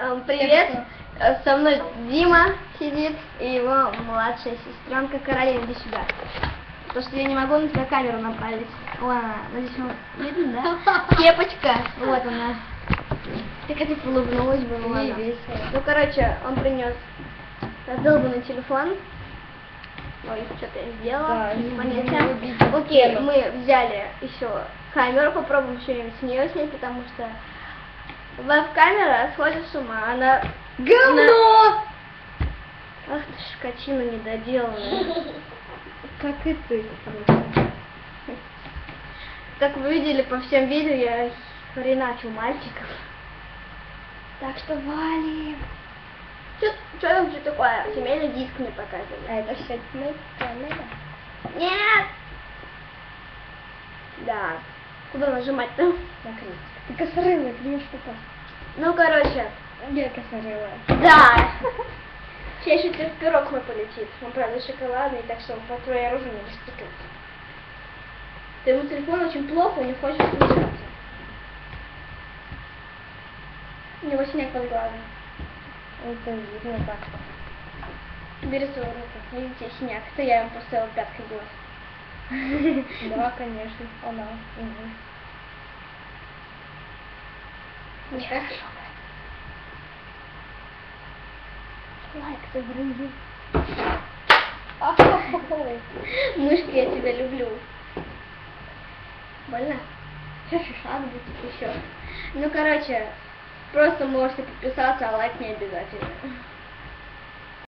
Привет, со мной Дима сидит и его младшая сестренка Каролина, иди сюда. Потому что я не могу на тебя камеру направить. Вон она, надеюсь, вам видно, да? Кепочка, вот она. Ты как ты улыбнулась бы, ну ладно. Ну, короче, он принес задолбанный телефон. Ой, что-то я сделала. Да, без понятия. Окей, мы взяли еще камеру, попробуем что-нибудь с нее снять, потому что веб-камера сходит с ума. Она... Говно! Ах ты скотина недоделанная. Как и ты. Как вы видели по всем видео, я хреначу мальчиков. Так что валим. Что там что такое? Семейный диск мне показывали. А это все камера? Нет! Да. Куда нажимать-то? На крестик. Ты косорылая, ты не что-то. Ну, короче. Я косорылая. Да! Сейчас еще пирог мой полетит. Он, правда, шоколадный, так что он по твоей оружию не достигает. Твоему телефону очень плохо, он не хочет включаться. У него снег под глазом. Это видно так. Бери свою руку. Видите, синяк. Это я ему поставила пяткой глаз. Да, конечно. Она. Нехорошо. Лайк загрузил. Мышки, я тебя люблю. Больно? Сейчас шаг будет еще. Ну, короче, просто можете подписаться, а лайк не обязательно.